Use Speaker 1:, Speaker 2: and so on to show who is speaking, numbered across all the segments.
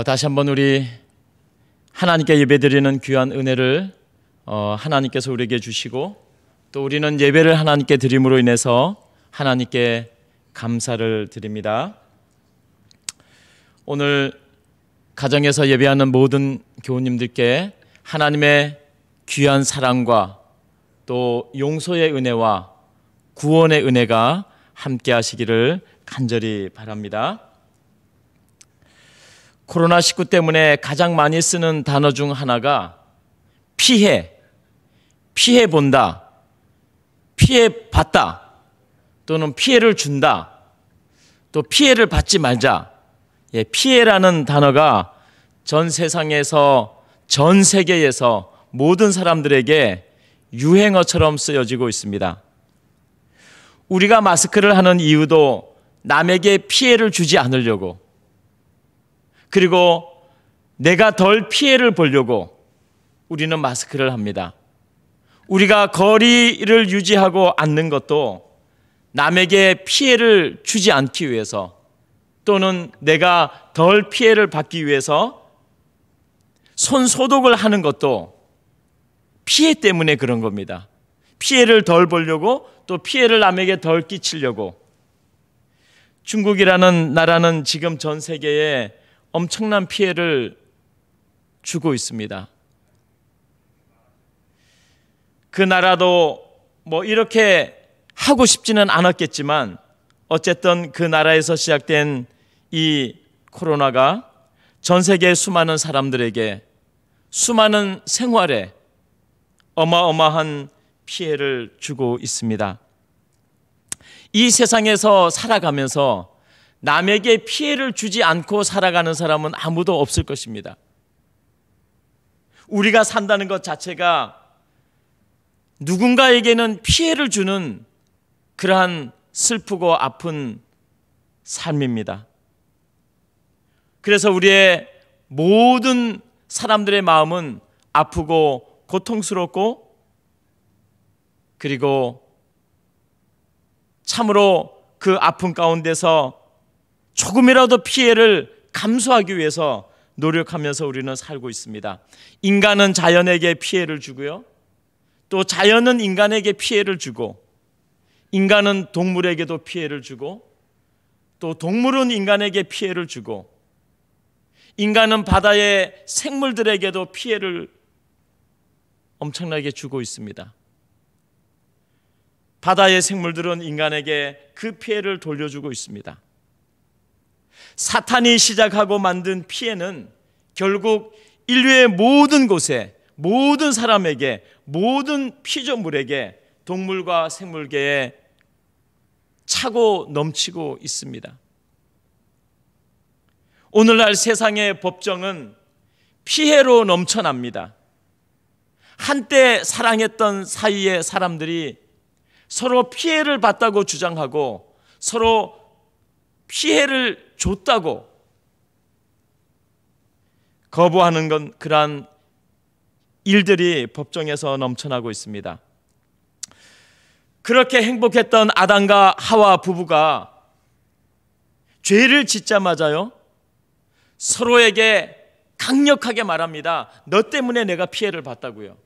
Speaker 1: 다시 한번 우리 하나님께 예배드리는 귀한 은혜를 하나님께서 우리에게 주시고, 또 우리는 예배를 하나님께 드림으로 인해서 하나님께 감사를 드립니다. 오늘 가정에서 예배하는 모든 교우님들께 하나님의 귀한 사랑과 또 용서의 은혜와 구원의 은혜가 함께 하시기를 간절히 바랍니다. 코로나19 때문에 가장 많이 쓰는 단어 중 하나가 피해본다, 피해봤다, 또는 피해를 준다, 또 피해를 받지 말자. 피해라는 단어가 전 세상에서, 전 세계에서 모든 사람들에게 유행어처럼 쓰여지고 있습니다. 우리가 마스크를 하는 이유도 남에게 피해를 주지 않으려고, 그리고 내가 덜 피해를 보려고 우리는 마스크를 합니다. 우리가 거리를 유지하고 앉는 것도 남에게 피해를 주지 않기 위해서, 또는 내가 덜 피해를 받기 위해서 손 소독을 하는 것도 피해 때문에 그런 겁니다. 피해를 덜 보려고, 또 피해를 남에게 덜 끼치려고. 중국이라는 나라는 지금 전 세계에 엄청난 피해를 주고 있습니다. 그 나라도 이렇게 하고 싶지는 않았겠지만 어쨌든 그 나라에서 시작된 이 코로나가 전 세계 수많은 사람들에게, 수많은 생활에 어마어마한 피해를 주고 있습니다. 이 세상에서 살아가면서 남에게 피해를 주지 않고 살아가는 사람은 아무도 없을 것입니다. 우리가 산다는 것 자체가 누군가에게는 피해를 주는 그러한 슬프고 아픈 삶입니다. 그래서 우리의 모든 사람들의 마음은 아프고 고통스럽고, 그리고 참으로 그 아픔 가운데서 조금이라도 피해를 감수하기 위해서 노력하면서 우리는 살고 있습니다. 인간은 자연에게 피해를 주고요, 또 자연은 인간에게 피해를 주고, 인간은 동물에게도 피해를 주고, 또 동물은 인간에게 피해를 주고, 인간은 바다의 생물들에게도 피해를 엄청나게 주고 있습니다. 바다의 생물들은 인간에게 그 피해를 돌려주고 있습니다. 사탄이 시작하고 만든 피해는 결국 인류의 모든 곳에, 모든 사람에게, 모든 피조물에게, 동물과 생물계에 차고 넘치고 있습니다. 오늘날 세상의 법정은 피해로 넘쳐납니다. 한때 사랑했던 사이의 사람들이 서로 피해를 받다고 주장하고, 서로 피해를 줬다고 거부하는 건, 그러한 일들이 법정에서 넘쳐나고 있습니다. 그렇게 행복했던 아담과 하와 부부가 죄를 짓자마자요, 서로에게 강력하게 말합니다. 너 때문에 내가 피해를 봤다고요.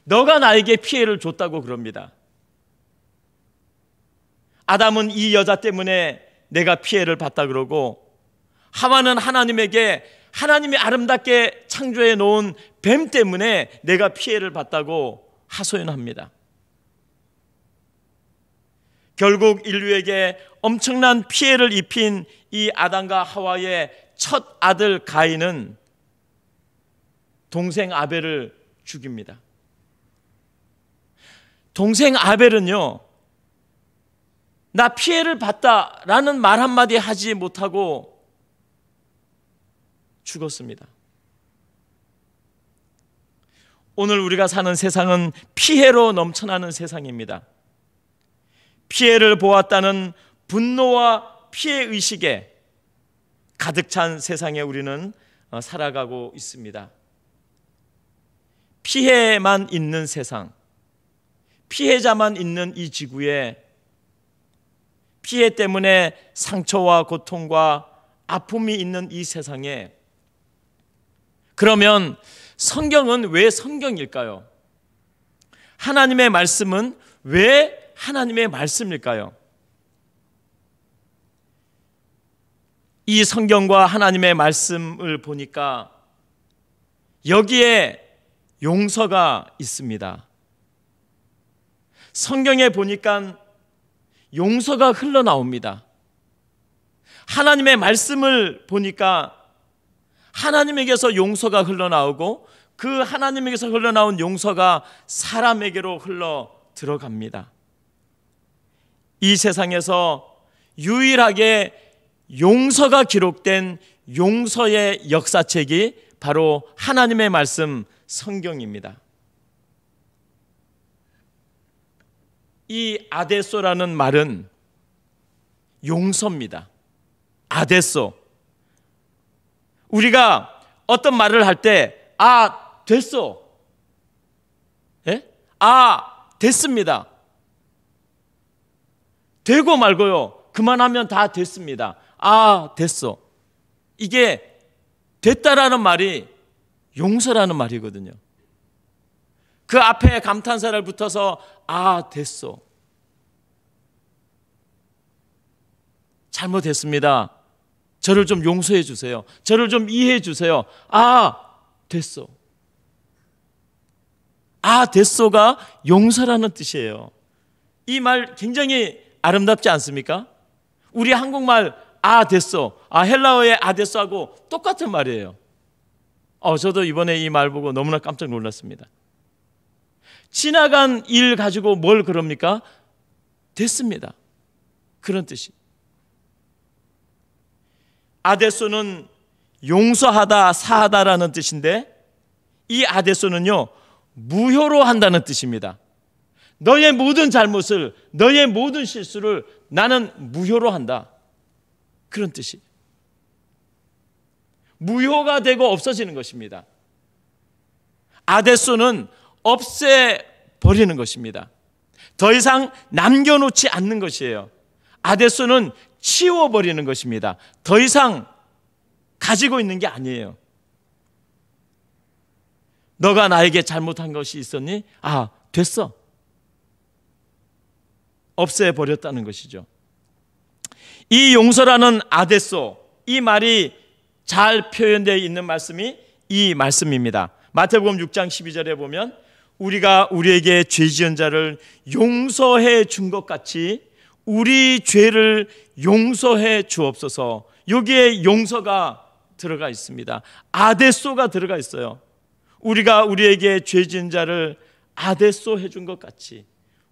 Speaker 1: 너가 나에게 피해를 줬다고 그럽니다. 아담은 이 여자 때문에 내가 피해를 봤다 그러고, 하와는 하나님에게, 하나님이 아름답게 창조해 놓은 뱀 때문에 내가 피해를 봤다고 하소연합니다. 결국 인류에게 엄청난 피해를 입힌 이 아담과 하와의 첫 아들 가인은 동생 아벨을 죽입니다. 동생 아벨은요, 나 피해를 봤다라는 말 한마디 하지 못하고 죽었습니다. 오늘 우리가 사는 세상은 피해로 넘쳐나는 세상입니다. 피해를 보았다는 분노와 피해의식에 가득 찬 세상에 우리는 살아가고 있습니다. 피해만 있는 세상, 피해자만 있는 이 지구에 피해 때문에 상처와 고통과 아픔이 있는 이 세상에 그러면 성경은 왜 성경일까요? 하나님의 말씀은 왜 하나님의 말씀일까요? 이 성경과 하나님의 말씀을 보니까 여기에 용서가 있습니다. 성경에 보니까 용서가 흘러나옵니다. 하나님의 말씀을 보니까 하나님에게서 용서가 흘러나오고 그 하나님에게서 흘러나온 용서가 사람에게로 흘러 들어갑니다. 이 세상에서 유일하게 용서가 기록된 용서의 역사책이 바로 하나님의 말씀 성경입니다. 이 아데소라는 말은 용서입니다. 아데소. 우리가 어떤 말을 할 때 됐어. 예? 됐습니다. 되고 말고요. 그만하면 다 됐습니다. 됐어. 이게 됐다라는 말이 용서라는 말이거든요. 그 앞에 감탄사를 붙어서 됐어. 잘못했습니다. 저를 좀 용서해 주세요. 저를 좀 이해해 주세요. 됐어. 됐어가 용서라는 뜻이에요. 이 말 굉장히 아름답지 않습니까? 우리 한국말 됐어. 헬라어의 됐어하고 똑같은 말이에요. 저도 이번에 이 말 보고 너무나 깜짝 놀랐습니다. 지나간 일 가지고 뭘 그럽니까? 됐습니다. 그런 뜻이. 아데소는 용서하다, 사하다라는 뜻인데 이 아데소는요 무효로 한다는 뜻입니다. 너의 모든 잘못을, 너의 모든 실수를 나는 무효로 한다. 그런 뜻이. 무효가 되고 없어지는 것입니다. 아데소는 없애버리는 것입니다. 더 이상 남겨놓지 않는 것이에요. 아데소는 치워버리는 것입니다. 더 이상 가지고 있는 게 아니에요. 너가 나에게 잘못한 것이 있었니? 됐어. 없애버렸다는 것이죠. 이 용서라는 아데소, 이 말이 잘 표현되어 있는 말씀이 이 말씀입니다. 마태복음 6장 12절에 보면 우리가 우리에게 죄 지은 자를 용서해 준 것 같이 우리 죄를 용서해 주옵소서. 여기에 용서가 들어가 있습니다. 아데소가 들어가 있어요. 우리가 우리에게 죄 지은 자를 아데소 해준 것 같이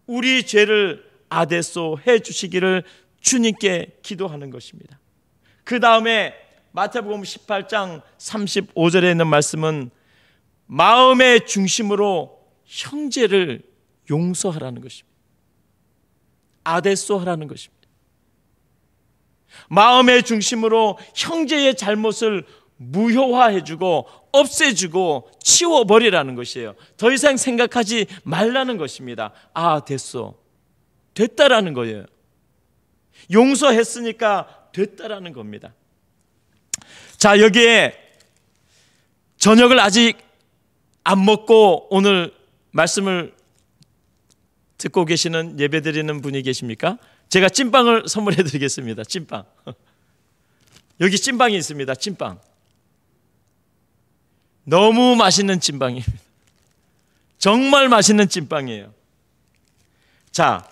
Speaker 1: 우리 죄를 아데소 해주시기를 주님께 기도하는 것입니다. 그 다음에 마태복음 18장 35절에 있는 말씀은 마음의 중심으로 형제를 용서하라는 것입니다. 아데소 하라는 것입니다. 마음의 중심으로 형제의 잘못을 무효화해주고 없애주고 치워버리라는 것이에요. 더 이상 생각하지 말라는 것입니다. 됐어. 됐다라는 거예요. 용서했으니까 됐다라는 겁니다. 자, 여기에 저녁을 아직 안 먹고 오늘 말씀을 듣고 계시는 예배드리는 분이 계십니까? 제가 찐빵을 선물해 드리겠습니다. 찐빵. 여기 찐빵이 있습니다. 찐빵. 너무 맛있는 찐빵입니다. 정말 맛있는 찐빵이에요. 자,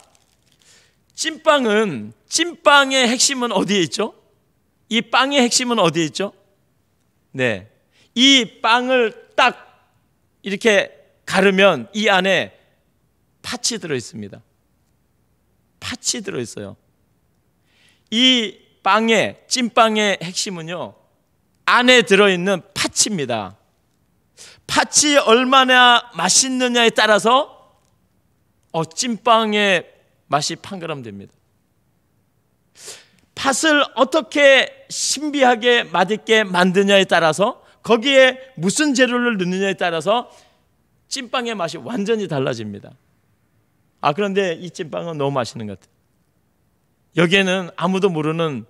Speaker 1: 찐빵의 핵심은 어디에 있죠? 이 빵의 핵심은 어디에 있죠? 네. 이 빵을 딱 이렇게 가르면 이 안에 팥이 들어 있습니다. 팥이 들어 있어요. 이 찐빵의 핵심은요, 안에 들어 있는 팥입니다. 팥이 얼마나 맛있느냐에 따라서 찐빵의 맛이 판가름됩니다. 팥을 어떻게 신비하게 맛있게 만드냐에 따라서, 거기에 무슨 재료를 넣느냐에 따라서 찐빵의 맛이 완전히 달라집니다. 그런데 이 찐빵은 너무 맛있는 것 같아요. 여기에는 아무도 모르는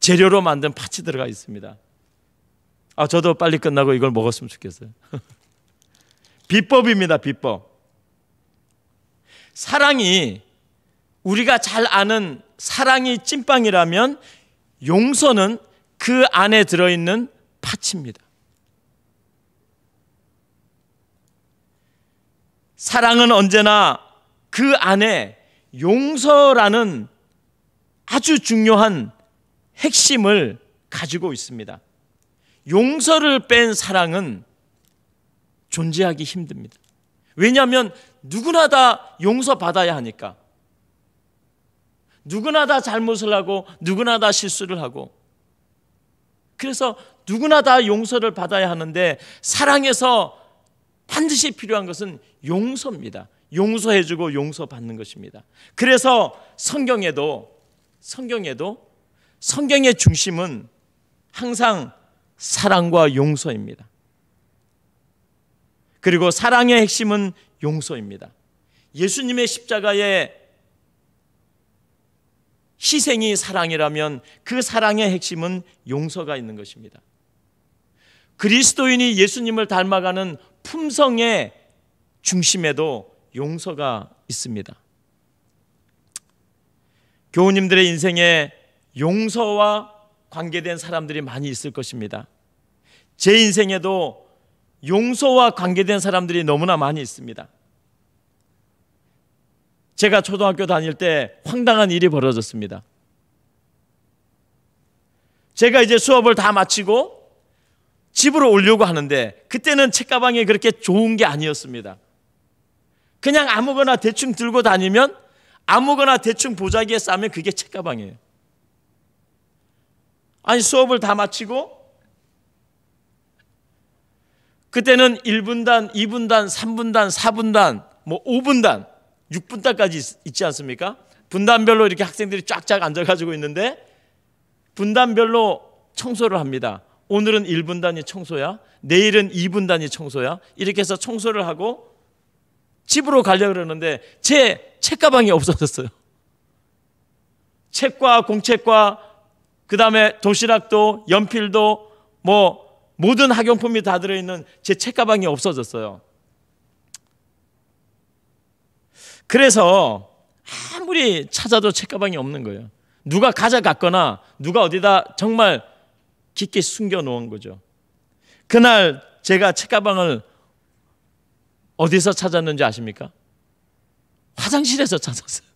Speaker 1: 재료로 만든 팥이 들어가 있습니다. 저도 빨리 끝나고 이걸 먹었으면 좋겠어요. 비법입니다. 비법. 사랑이, 우리가 잘 아는 사랑이 찐빵이라면 용서는 그 안에 들어있는 팥입니다. 사랑은 언제나 그 안에 용서라는 아주 중요한 핵심을 가지고 있습니다. 용서를 뺀 사랑은 존재하기 힘듭니다. 왜냐하면 누구나 다 용서받아야 하니까. 누구나 다 잘못을 하고 누구나 다 실수를 하고, 그래서 누구나 다 용서를 받아야 하는데 사랑에서 반드시 필요한 것은 용서입니다. 용서해주고 용서받는 것입니다. 그래서 성경의 중심은 항상 사랑과 용서입니다. 그리고 사랑의 핵심은 용서입니다. 예수님의 십자가의 희생이 사랑이라면 그 사랑의 핵심은 용서가 있는 것입니다. 그리스도인이 예수님을 닮아가는 품성의 중심에도 용서가 있습니다. 교우님들의 인생에 용서와 관계된 사람들이 많이 있을 것입니다. 제 인생에도 용서와 관계된 사람들이 너무나 많이 있습니다. 제가 초등학교 다닐 때 황당한 일이 벌어졌습니다. 제가 이제 수업을 다 마치고 집으로 오려고 하는데, 그때는 책가방이 그렇게 좋은 게 아니었습니다. 그냥 아무거나 대충 들고 다니면, 아무거나 대충 보자기에 싸면 그게 책가방이에요. 아니, 수업을 다 마치고 그때는 1분단, 2분단, 3분단, 4분단, 5분단, 6분단까지 있지 않습니까? 분단별로 이렇게 학생들이 쫙쫙 앉아가지고 있는데 분단별로 청소를 합니다. 오늘은 1분단이 청소야, 내일은 2분단이 청소야, 이렇게 해서 청소를 하고 집으로 가려고 그러는데 제 책가방이 없어졌어요. 책과 공책과 그 다음에 도시락도 연필도 모든 학용품이 다 들어있는 제 책가방이 없어졌어요. 그래서 아무리 찾아도 책가방이 없는 거예요. 누가 가져갔거나 누가 어디다 정말 깊게 숨겨놓은 거죠. 그날 제가 책가방을 어디서 찾았는지 아십니까? 화장실에서 찾았어요.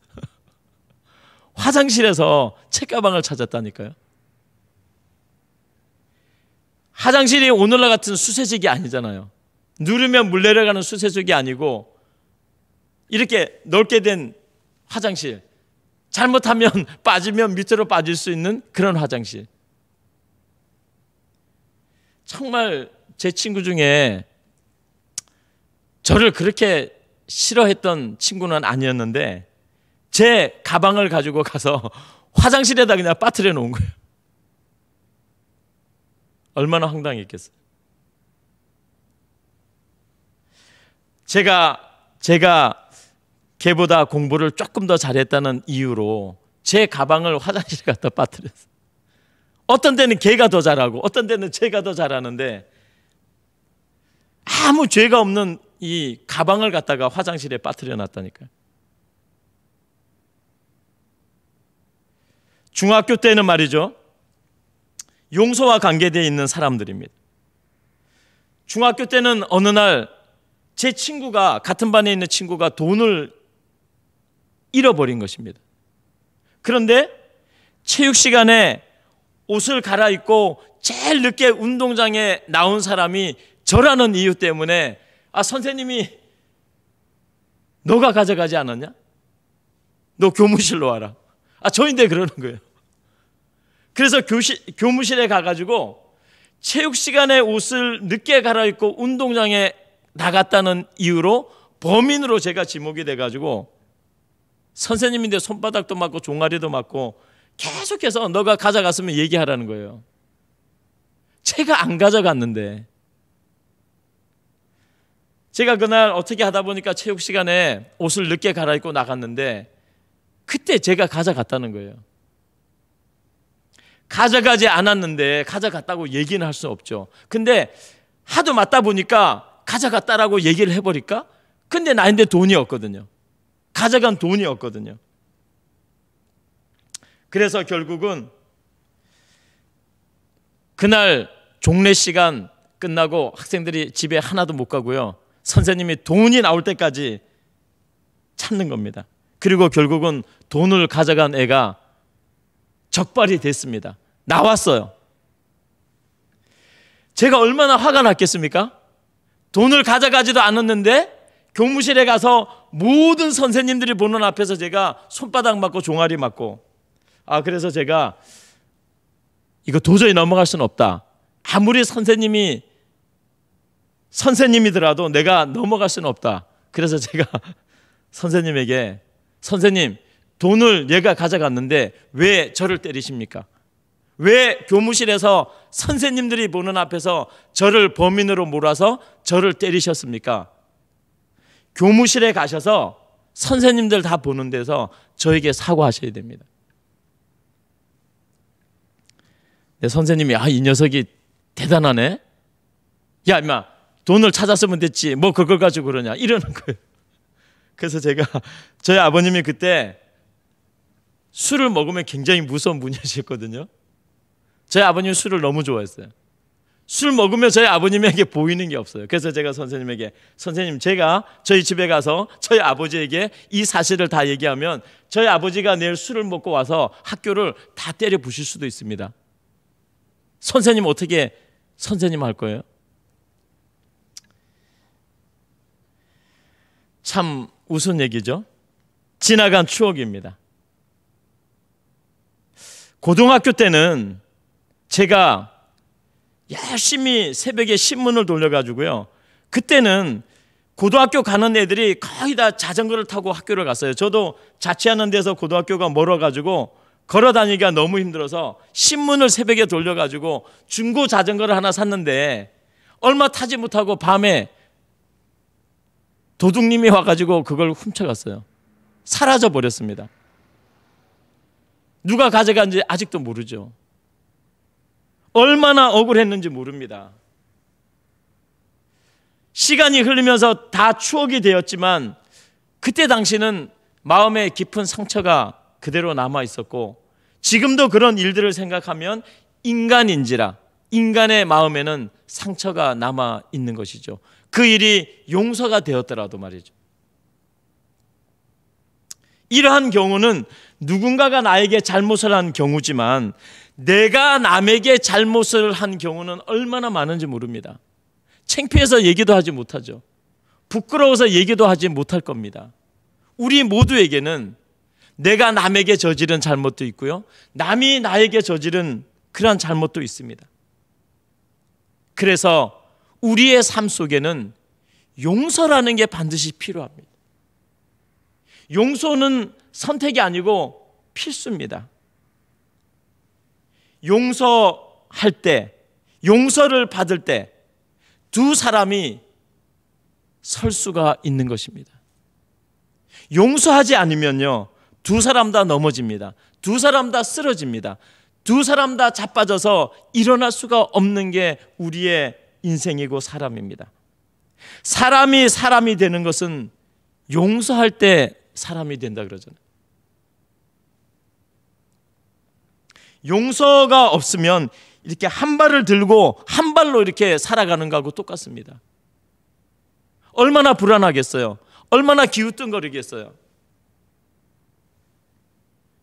Speaker 1: 화장실에서 책가방을 찾았다니까요. 화장실이 오늘날 같은 수세식이 아니잖아요. 누르면 물 내려가는 수세식이 아니고 이렇게 넓게 된 화장실, 잘못하면 빠지면 밑으로 빠질 수 있는 그런 화장실. 정말 제 친구 중에 저를 그렇게 싫어했던 친구는 아니었는데 제 가방을 가지고 가서 화장실에다 그냥 빠뜨려 놓은 거예요. 얼마나 황당했겠어요. 제가 걔보다 공부를 조금 더 잘했다는 이유로 제 가방을 화장실에 갖다 빠뜨렸어요. 어떤 때는 걔가 더 잘하고 어떤 때는 제가 더 잘하는데 아무 죄가 없는 이 가방을 갖다가 화장실에 빠뜨려 놨다니까요. 중학교 때는 말이죠, 용서와 관계되어 있는 사람들입니다. 중학교 때는 어느 날 제 친구가, 같은 반에 있는 친구가 돈을 잃어버린 것입니다. 그런데 체육 시간에 옷을 갈아입고 제일 늦게 운동장에 나온 사람이 저라는 이유 때문에 선생님이 너가 가져가지 않았냐? 너 교무실로 와라. 저인데 그러는 거예요. 그래서 교무실에 가가지고 체육 시간에 옷을 늦게 갈아입고 운동장에 나갔다는 이유로 범인으로 제가 지목이 돼가지고 선생님인데 손바닥도 맞고 종아리도 맞고 계속해서 너가 가져갔으면 얘기하라는 거예요. 제가 안 가져갔는데. 제가 그날 어떻게 하다 보니까 체육 시간에 옷을 늦게 갈아입고 나갔는데 그때 제가 가져갔다는 거예요. 가져가지 않았는데 가져갔다고 얘기는 할 수 없죠. 근데 하도 맞다 보니까 가져갔다라고 얘기를 해버릴까? 근데 나인데 돈이 없거든요. 가져간 돈이 없거든요. 그래서 결국은 그날 종례 시간 끝나고 학생들이 집에 하나도 못 가고요. 선생님이 돈이 나올 때까지 찾는 겁니다. 그리고 결국은 돈을 가져간 애가 적발이 됐습니다. 나왔어요. 제가 얼마나 화가 났겠습니까? 돈을 가져가지도 않았는데 교무실에 가서 모든 선생님들이 보는 앞에서 제가 손바닥 맞고 종아리 맞고, 그래서 제가 이거 도저히 넘어갈 수는 없다. 아무리 선생님이더라도 내가 넘어갈 수는 없다. 그래서 제가 선생님에게, 선생님, 돈을 얘가 가져갔는데 왜 저를 때리십니까? 왜 교무실에서 선생님들이 보는 앞에서 저를 범인으로 몰아서 저를 때리셨습니까? 교무실에 가셔서 선생님들 다 보는 데서 저에게 사과하셔야 됩니다. 내 선생님이 이 녀석이 대단하네. 야 임마, 돈을 찾았으면 됐지 뭐 그걸 가지고 그러냐 이러는 거예요. 그래서 제가, 저희 아버님이 그때 술을 먹으면 굉장히 무서운 분이셨거든요. 저희 아버님이 술을 너무 좋아했어요. 술 먹으면 저희 아버님에게 보이는 게 없어요. 그래서 제가 선생님에게, 선생님, 제가 저희 집에 가서 저희 아버지에게 이 사실을 다 얘기하면 저희 아버지가 내일 술을 먹고 와서 학교를 다 때려 부실 수도 있습니다. 선생님 어떻게 선생님 할 거예요? 참 우스운 얘기죠. 지나간 추억입니다. 고등학교 때는 제가 열심히 새벽에 신문을 돌려가지고요. 그때는 고등학교 가는 애들이 거의 다 자전거를 타고 학교를 갔어요. 저도 자취하는 데서 고등학교가 멀어가지고 걸어 다니기가 너무 힘들어서 신문을 새벽에 돌려가지고 중고 자전거를 하나 샀는데 얼마 타지 못하고 밤에 도둑님이 와가지고 그걸 훔쳐갔어요. 사라져 버렸습니다. 누가 가져간지 아직도 모르죠. 얼마나 억울했는지 모릅니다. 시간이 흐르면서 다 추억이 되었지만 그때 당시는 마음에 깊은 상처가 그대로 남아 있었고, 지금도 그런 일들을 생각하면 인간인지라 인간의 마음에는 상처가 남아 있는 것이죠. 그 일이 용서가 되었더라도 말이죠. 이러한 경우는 누군가가 나에게 잘못을 한 경우지만 내가 남에게 잘못을 한 경우는 얼마나 많은지 모릅니다. 창피해서 얘기도 하지 못하죠. 부끄러워서 얘기도 하지 못할 겁니다. 우리 모두에게는 내가 남에게 저지른 잘못도 있고요, 남이 나에게 저지른 그러한 잘못도 있습니다. 그래서 우리의 삶 속에는 용서라는 게 반드시 필요합니다. 용서는 선택이 아니고 필수입니다. 용서할 때, 용서를 받을 때 두 사람이 설 수가 있는 것입니다. 용서하지 않으면요, 두 사람 다 넘어집니다. 두 사람 다 쓰러집니다. 두 사람 다 자빠져서 일어날 수가 없는 게 우리의 인생이고 사람입니다. 사람이 되는 것은 용서할 때 사람이 된다 그러잖아요. 용서가 없으면 이렇게 한 발을 들고 한 발로 이렇게 살아가는 거하고 똑같습니다. 얼마나 불안하겠어요. 얼마나 기우뚱거리겠어요.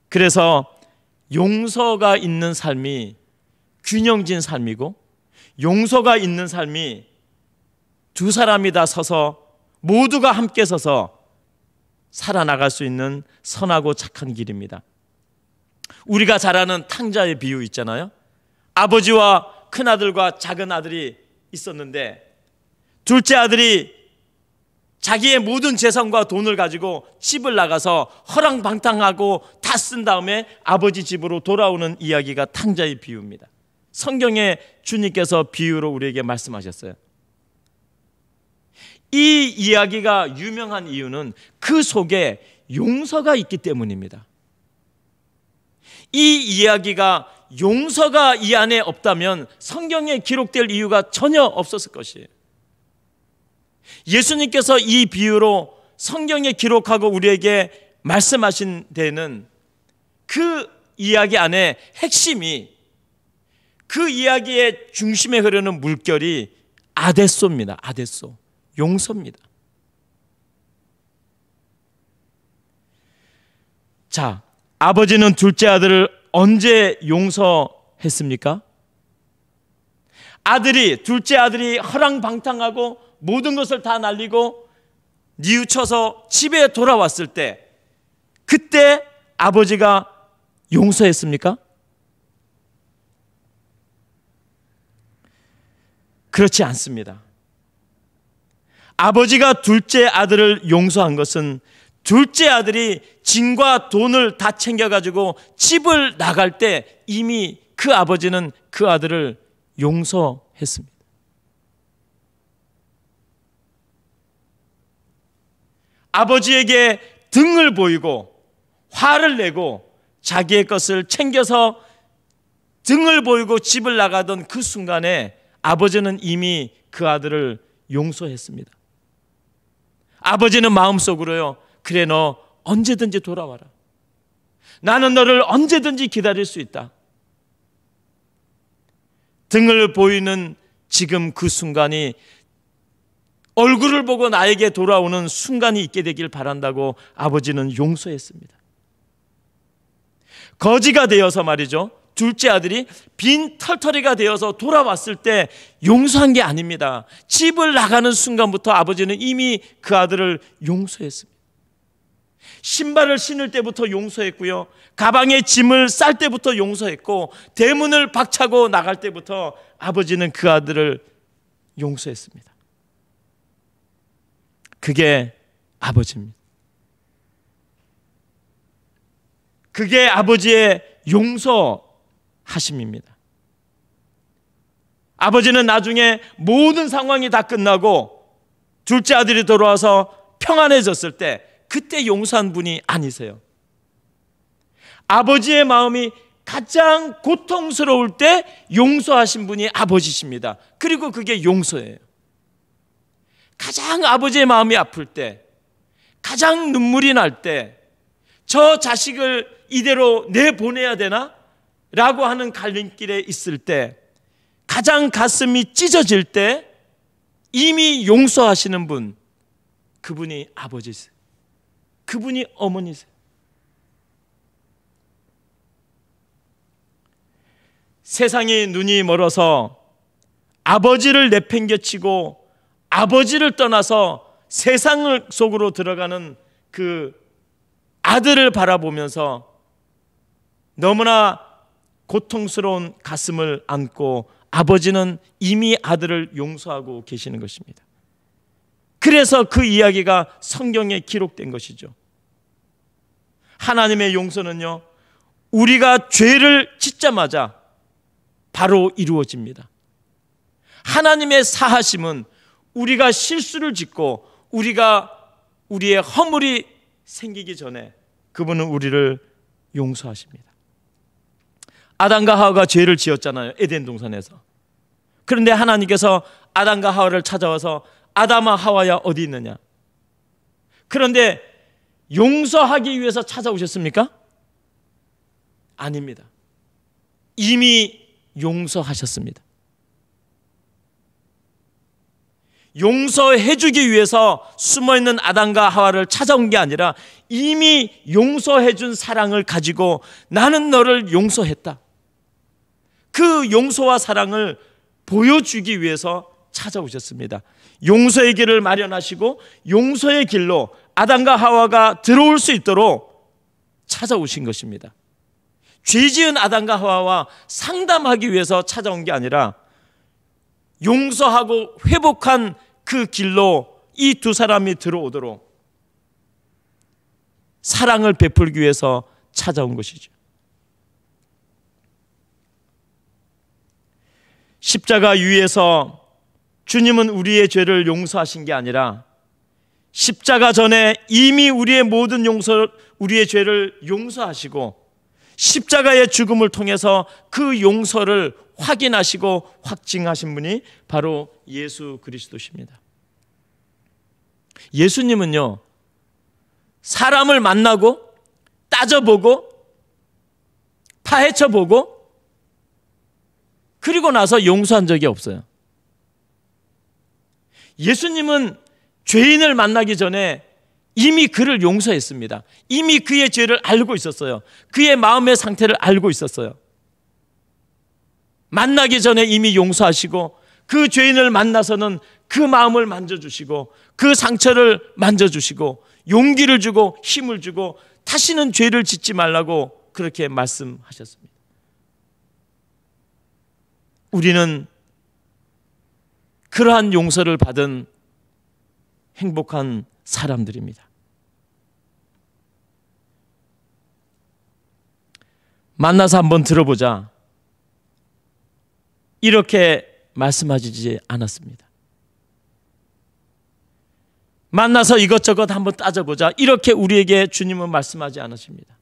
Speaker 1: 그래서 용서가 있는 삶이 균형진 삶이고, 용서가 있는 삶이 두 사람이 다 서서 모두가 함께 서서 살아나갈 수 있는 선하고 착한 길입니다. 우리가 잘 아는 탕자의 비유 있잖아요. 아버지와 큰아들과 작은 아들이 있었는데 둘째 아들이 자기의 모든 재산과 돈을 가지고 집을 나가서 허랑방탕하고 다 쓴 다음에 아버지 집으로 돌아오는 이야기가 탕자의 비유입니다. 성경에 주님께서 비유로 우리에게 말씀하셨어요. 이 이야기가 유명한 이유는 그 속에 용서가 있기 때문입니다. 이 이야기가 용서가 이 안에 없다면 성경에 기록될 이유가 전혀 없었을 것이에요. 예수님께서 이 비유로 성경에 기록하고 우리에게 말씀하신 데는 그 이야기 안에 핵심이, 그 이야기의 중심에 흐르는 물결이 아데소입니다. 아데소, 용서입니다. 자, 아버지는 둘째 아들을 언제 용서했습니까? 둘째 아들이 허랑방탕하고 모든 것을 다 날리고 뉘우쳐서 집에 돌아왔을 때, 그때 아버지가 용서했습니까? 그렇지 않습니다. 아버지가 둘째 아들을 용서한 것은 둘째 아들이 짐과 돈을 다 챙겨가지고 집을 나갈 때 이미 그 아버지는 그 아들을 용서했습니다. 아버지에게 등을 보이고 화를 내고 자기의 것을 챙겨서 등을 보이고 집을 나가던 그 순간에 아버지는 이미 그 아들을 용서했습니다. 아버지는 마음속으로요, 그래, 너 언제든지 돌아와라. 나는 너를 언제든지 기다릴 수 있다. 등을 보이는 지금 그 순간이 얼굴을 보고 나에게 돌아오는 순간이 있게 되길 바란다고 아버지는 용서했습니다. 거지가 되어서 말이죠, 둘째 아들이 빈 털터리가 되어서 돌아왔을 때 용서한 게 아닙니다. 집을 나가는 순간부터 아버지는 이미 그 아들을 용서했습니다. 신발을 신을 때부터 용서했고요, 가방에 짐을 쌀 때부터 용서했고, 대문을 박차고 나갈 때부터 아버지는 그 아들을 용서했습니다. 그게 아버지입니다. 그게 아버지의 용서하심입니다. 아버지는 나중에 모든 상황이 다 끝나고 둘째 아들이 돌아와서 평안해졌을 때 그때 용서한 분이 아니세요. 아버지의 마음이 가장 고통스러울 때 용서하신 분이 아버지십니다. 그리고 그게 용서예요. 가장 아버지의 마음이 아플 때, 가장 눈물이 날 때, 저 자식을 이대로 내보내야 되나? 라고 하는 갈림길에 있을 때, 가장 가슴이 찢어질 때 이미 용서하시는 분, 그분이 아버지세요. 그분이 어머니세요. 세상이 눈이 멀어서 아버지를 내팽개치고 아버지를 떠나서 세상 속으로 들어가는 그 아들을 바라보면서 너무나 고통스러운 가슴을 안고 아버지는 이미 아들을 용서하고 계시는 것입니다. 그래서 그 이야기가 성경에 기록된 것이죠. 하나님의 용서는요, 우리가 죄를 짓자마자 바로 이루어집니다. 하나님의 사하심은 우리가 실수를 짓고 우리의 허물이 생기기 전에 그분은 우리를 용서하십니다. 아담과 하와가 죄를 지었잖아요, 에덴 동산에서. 그런데 하나님께서 아담과 하와를 찾아와서 아담아 하와야 어디 있느냐? 그런데 용서하기 위해서 찾아오셨습니까? 아닙니다. 이미 용서하셨습니다. 용서해 주기 위해서 숨어있는 아담과 하와를 찾아온 게 아니라 이미 용서해 준 사랑을 가지고 나는 너를 용서했다. 그 용서와 사랑을 보여주기 위해서 찾아오셨습니다. 용서의 길을 마련하시고 용서의 길로 아담과 하와가 들어올 수 있도록 찾아오신 것입니다. 죄지은 아담과 하와와 상담하기 위해서 찾아온 게 아니라 용서하고 회복한 그 길로 이 두 사람이 들어오도록 사랑을 베풀기 위해서 찾아온 것이죠. 십자가 위에서 주님은 우리의 죄를 용서하신 게 아니라 십자가 전에 이미 우리의 죄를 용서하시고 십자가의 죽음을 통해서 그 용서를 확인하시고 확증하신 분이 바로 예수 그리스도십니다. 예수님은요, 사람을 만나고 따져보고 파헤쳐보고 그리고 나서 용서한 적이 없어요. 예수님은 죄인을 만나기 전에 이미 그를 용서했습니다. 이미 그의 죄를 알고 있었어요. 그의 마음의 상태를 알고 있었어요. 만나기 전에 이미 용서하시고 그 죄인을 만나서는 그 마음을 만져주시고 그 상처를 만져주시고 용기를 주고 힘을 주고 다시는 죄를 짓지 말라고 그렇게 말씀하셨습니다. 우리는 그러한 용서를 받은 행복한 사람들입니다. 만나서 한번 들어보자, 이렇게 말씀하시지 않았습니다. 만나서 이것저것 한번 따져보자, 이렇게 우리에게 주님은 말씀하지 않으십니다.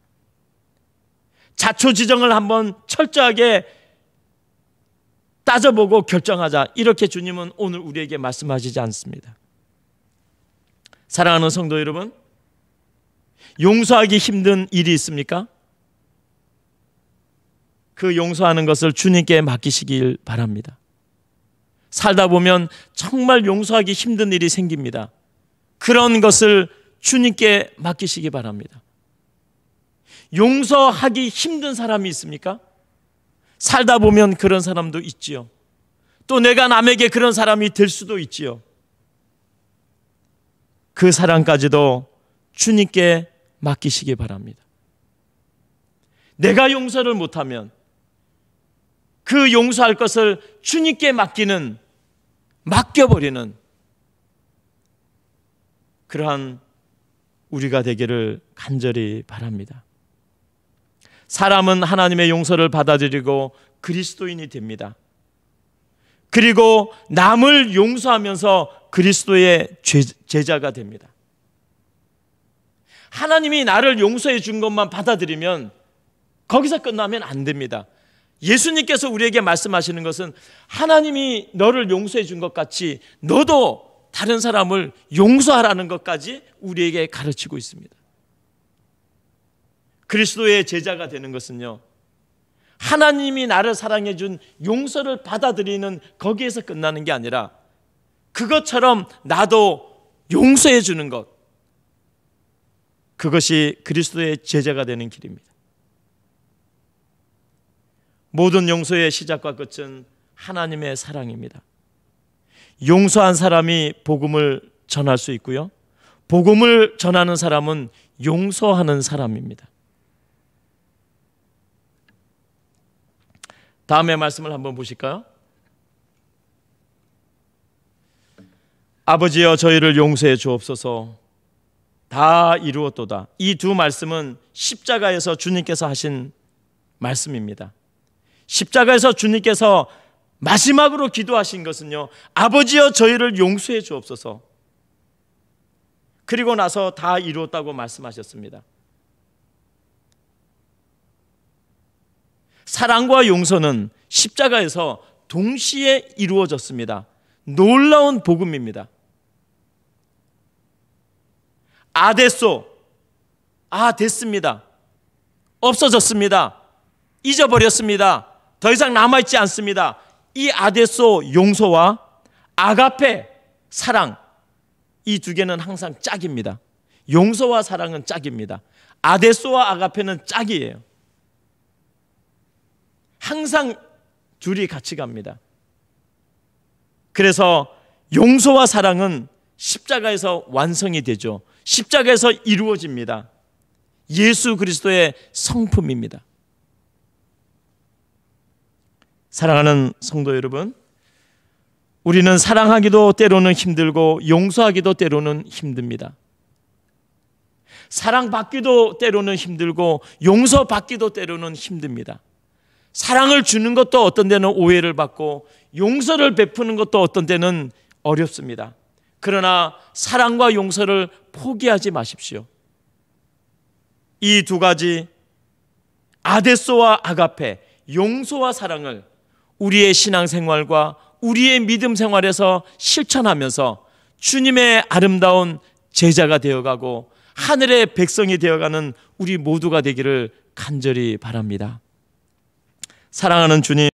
Speaker 1: 자초지정을 한번 철저하게 따져보고 결정하자, 이렇게 주님은 오늘 우리에게 말씀하시지 않습니다. 사랑하는 성도 여러분, 용서하기 힘든 일이 있습니까? 그 용서하는 것을 주님께 맡기시길 바랍니다. 살다 보면 정말 용서하기 힘든 일이 생깁니다. 그런 것을 주님께 맡기시기 바랍니다. 용서하기 힘든 사람이 있습니까? 살다 보면 그런 사람도 있지요. 또 내가 남에게 그런 사람이 될 수도 있지요. 그 사랑까지도 주님께 맡기시기 바랍니다. 내가 용서를 못하면 그 용서할 것을 주님께 맡겨버리는 그러한 우리가 되기를 간절히 바랍니다. 사람은 하나님의 용서를 받아들이고 그리스도인이 됩니다. 그리고 남을 용서하면서 그리스도의 제자가 됩니다. 하나님이 나를 용서해 준 것만 받아들이면 거기서 끝나면 안 됩니다. 예수님께서 우리에게 말씀하시는 것은 하나님이 너를 용서해 준 것 같이 너도 다른 사람을 용서하라는 것까지 우리에게 가르치고 있습니다. 그리스도의 제자가 되는 것은요, 하나님이 나를 사랑해 준 용서를 받아들이는 거기에서 끝나는 게 아니라 그것처럼 나도 용서해 주는 것, 그것이 그리스도의 제자가 되는 길입니다. 모든 용서의 시작과 끝은 하나님의 사랑입니다. 용서한 사람이 복음을 전할 수 있고요, 복음을 전하는 사람은 용서하는 사람입니다. 다음의 말씀을 한번 보실까요? 아버지여 저희를 용서해 주옵소서, 다 이루었도다. 이 두 말씀은 십자가에서 주님께서 하신 말씀입니다. 십자가에서 주님께서 마지막으로 기도하신 것은요, 아버지여 저희를 용서해 주옵소서. 그리고 나서 다 이루었다고 말씀하셨습니다. 사랑과 용서는 십자가에서 동시에 이루어졌습니다. 놀라운 복음입니다. 아데소, 됐습니다. 없어졌습니다. 잊어버렸습니다. 더 이상 남아있지 않습니다. 이 아데소 용서와 아가페 사랑, 이 두 개는 항상 짝입니다. 용서와 사랑은 짝입니다. 아데소와 아가페는 짝이에요. 항상 둘이 같이 갑니다. 그래서 용서와 사랑은 십자가에서 완성이 되죠. 십자가에서 이루어집니다. 예수 그리스도의 성품입니다. 사랑하는 성도 여러분, 우리는 사랑하기도 때로는 힘들고 용서하기도 때로는 힘듭니다. 사랑받기도 때로는 힘들고 용서받기도 때로는 힘듭니다. 사랑을 주는 것도 어떤 데는 오해를 받고 용서를 베푸는 것도 어떤 데는 어렵습니다. 그러나 사랑과 용서를 포기하지 마십시오. 이 두 가지 아데소와 아가페, 용서와 사랑을 우리의 신앙생활과 우리의 믿음 생활에서 실천하면서 주님의 아름다운 제자가 되어가고 하늘의 백성이 되어가는 우리 모두가 되기를 간절히 바랍니다. 사랑하는 주님,